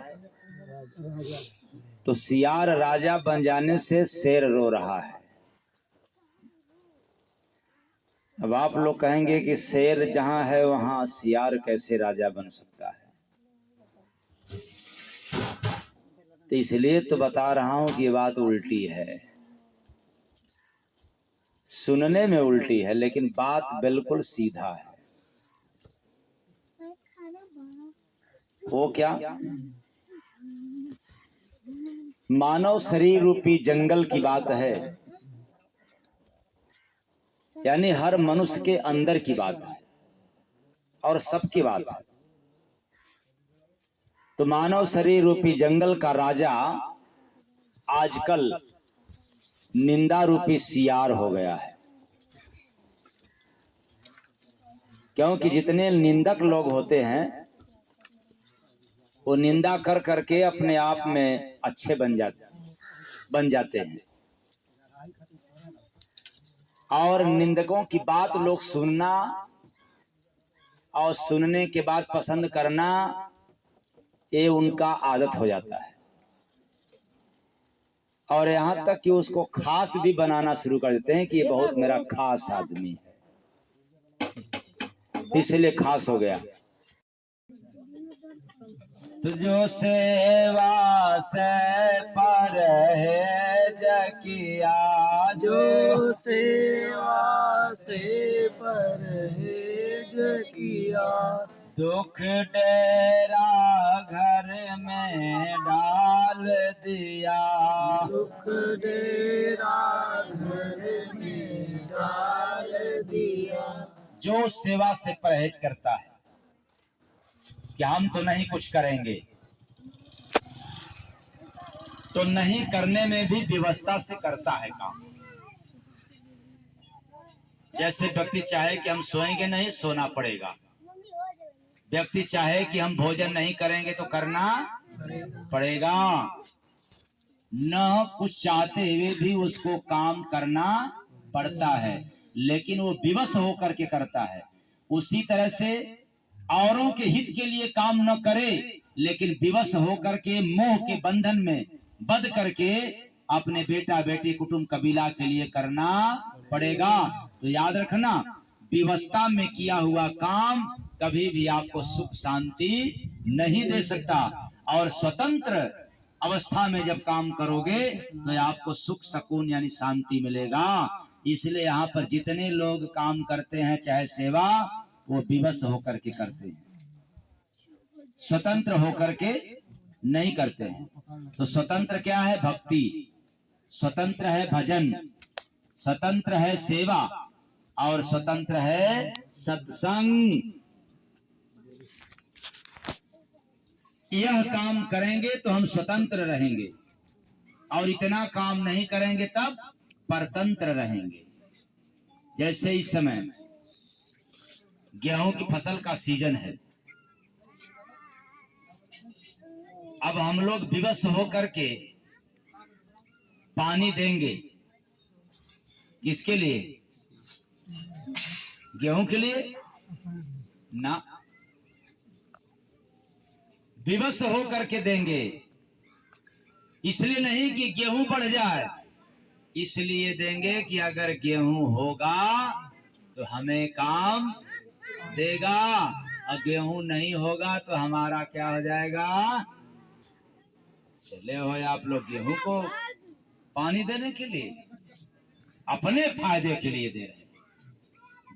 तो सियार राजा बन जाने से शेर रो रहा है। अब आप लोग कहेंगे कि शेर जहां है वहां सियार कैसे राजा बन सकता है? तो इसलिए तो बता रहा हूं कि ये बात उल्टी है, सुनने में उल्टी है लेकिन बात बिल्कुल सीधा है। वो क्या? मानव शरीर रूपी जंगल की बात है, यानी हर मनुष्य के अंदर की बात है और सबकी बात है। तो मानव शरीर रूपी जंगल का राजा आजकल निंदा रूपी सियार हो गया है, क्योंकि जितने निंदक लोग होते हैं वो निंदा कर करके अपने आप में अच्छे बन जाते हैं और निंदकों की बात लोग सुनना और सुनने के बाद पसंद करना ये उनका आदत हो जाता है और यहाँ तक कि उसको खास भी बनाना शुरू कर देते हैं कि ये बहुत मेरा खास आदमी है, इसलिए खास हो गया। तो जो सेवा से परहेज किया, जो सेवा से परहेज किया, दुख डेरा घर में डाल दिया। दुख डेरा घर में डाल दिया। जो सेवा से परहेज करता है कि हम तो नहीं कुछ करेंगे, तो नहीं करने में भी व्यवस्था से करता है काम। जैसे व्यक्ति चाहे कि हम सोएंगे नहीं, सोना पड़ेगा। व्यक्ति चाहे कि हम भोजन नहीं करेंगे तो करना पड़ेगा। न कुछ चाहते हुए भी उसको काम करना पड़ता है, लेकिन वो विवश होकर के करता है। उसी तरह से औरों के हित के लिए काम न करे, लेकिन विवश होकर के मोह के बंधन में बंध करके अपने बेटा बेटी कुटुंब कबीला के लिए करना पड़ेगा। तो याद रखना, विवशता में किया हुआ काम कभी भी आपको सुख शांति नहीं दे सकता, और स्वतंत्र अवस्था में जब काम करोगे तो आपको सुख सुकून यानी शांति मिलेगा। इसलिए यहाँ पर जितने लोग काम करते हैं चाहे सेवा, वो विवश होकर के करते हैं, स्वतंत्र होकर के नहीं करते हैं। तो स्वतंत्र क्या है? भक्ति, स्वतंत्र है भजन, स्वतंत्र है सेवा और स्वतंत्र है सत्संग। यह काम करेंगे तो हम स्वतंत्र रहेंगे, और इतना काम नहीं करेंगे तब परतंत्र रहेंगे। जैसे इस समय गेहूं की फसल का सीजन है। अब हम लोग विवश होकर के पानी देंगे किसके लिए? गेहूं के लिए ना, विवश होकर के देंगे। इसलिए नहीं कि गेहूं बढ़ जाए, इसलिए देंगे कि अगर गेहूं होगा तो हमें काम देगा, और गेहूं नहीं होगा तो हमारा क्या हो जाएगा? चले हो आप लोग गेहूं को पानी देने के लिए, अपने फायदे के लिए दे रहे हैं,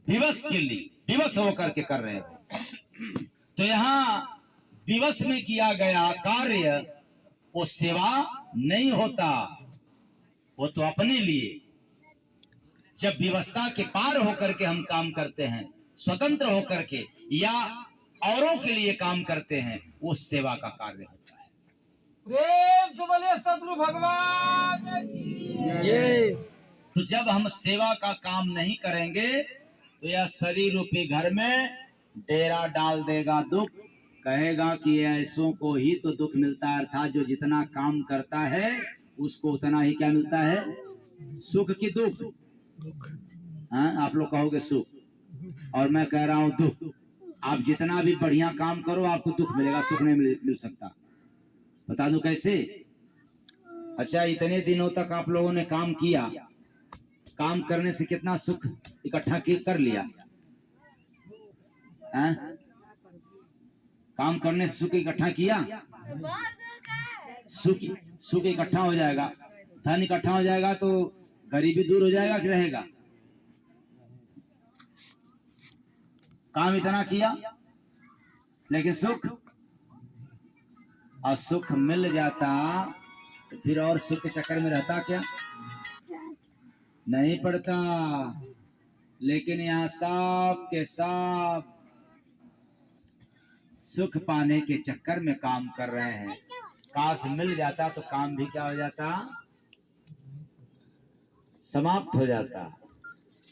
विवश के लिए, विवश होकर के कर रहे हो। तो यहाँ विवश में किया गया कार्य वो सेवा नहीं होता, वो तो अपने लिए। जब व्यवस्था के पार होकर के हम काम करते हैं, स्वतंत्र होकर के या औरों के लिए काम करते हैं, वो सेवा का कार्य होता है। प्रेम से बोलिए सद्गुरु भगवान की जय। तो जब हम सेवा का काम नहीं करेंगे तो यह शरीर रूपी घर में डेरा डाल देगा दुख, कहेगा कि ऐसों को ही तो दुख मिलता है, अर्थात जो जितना काम करता है उसको उतना ही क्या मिलता है? सुख की दुख। हाँ, आप लोग कहोगे सुख और मैं कह रहा हूं दुख। आप जितना भी बढ़िया काम करो आपको दुख मिलेगा, सुख नहीं मिल सकता। बता दूं कैसे? अच्छा, इतने दिनों तक आप लोगों ने काम किया, काम करने से कितना सुख इकट्ठा कर लिया? हाँ? काम करने से सुख इकट्ठा किया, सुख इकट्ठा हो जाएगा, धन इकट्ठा हो जाएगा तो गरीबी दूर हो जाएगा कि रहेगा? काम इतना किया लेकिन सुख, और सुख मिल जाता तो फिर और सुख के चक्कर में रहता क्या? नहीं पड़ता। लेकिन यहाँ सब के सब सुख पाने के चक्कर में काम कर रहे हैं। काश मिल जाता तो काम भी क्या हो जाता? समाप्त हो जाता।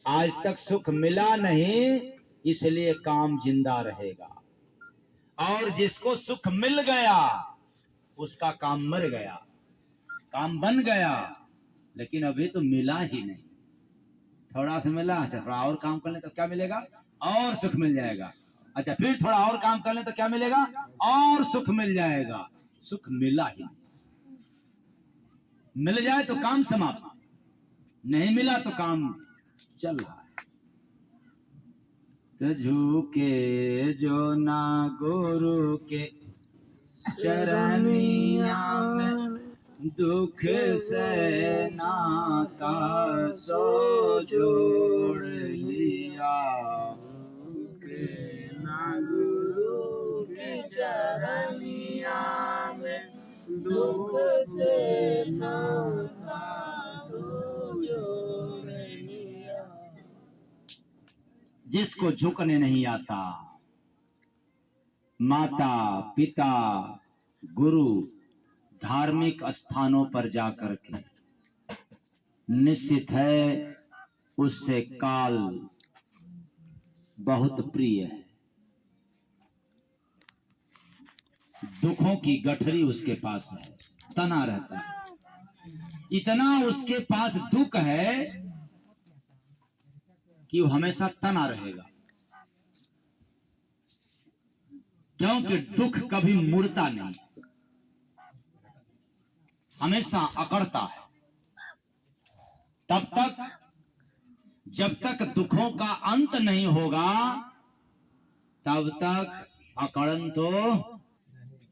आज तक सुख मिला नहीं, इसलिए काम जिंदा रहेगा, और जिसको सुख मिल गया उसका काम मर गया, काम बन गया लेकिन अभी तो मिला ही नहीं। थोड़ा सा मिला, अच्छा थोड़ा और काम कर ले तो क्या मिलेगा? और सुख मिल जाएगा। अच्छा फिर थोड़ा और काम कर ले तो क्या मिलेगा? और सुख मिल जाएगा। सुख मिला ही नहीं। मिल जाए तो काम समाप्त, नहीं मिला तो काम चल रहा है। तो झुके जो ना गुरु के चरनिया में, दुख से नाता सो जोड़ लिया। ना गुरु की चरनिया में, दुख से नाता सो जोड़ लिया। जिसको झुकने नहीं आता, माता पिता गुरु धार्मिक स्थानों पर जाकर के, निश्चित है उससे काल बहुत प्रिय है। दुखों की गठरी उसके पास है, तना रहता है। इतना उसके पास दुख है कि वो हमेशा तना रहेगा, क्योंकि दुख कभी मुड़ता नहीं, हमेशा अकड़ता है। तब तक जब तक दुखों का अंत नहीं होगा तब तक अकड़न तो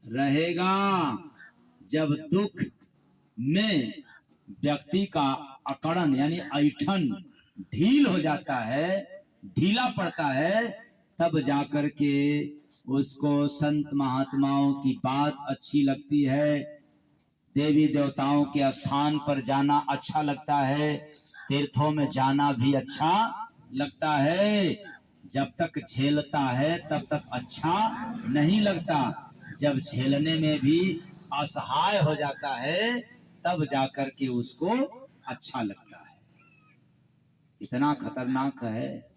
रहेगा। जब दुख में व्यक्ति का अकड़न यानी ऐठन ढील हो जाता है, ढीला पड़ता है, तब जाकर के उसको संत महात्माओं की बात अच्छी लगती है, देवी देवताओं के स्थान पर जाना अच्छा लगता है, तीर्थों में जाना भी अच्छा लगता है। जब तक झेलता है तब तक अच्छा नहीं लगता, जब झेलने में भी असहाय हो जाता है तब जाकर के उसको अच्छा लगता है। इतना खतरनाक है।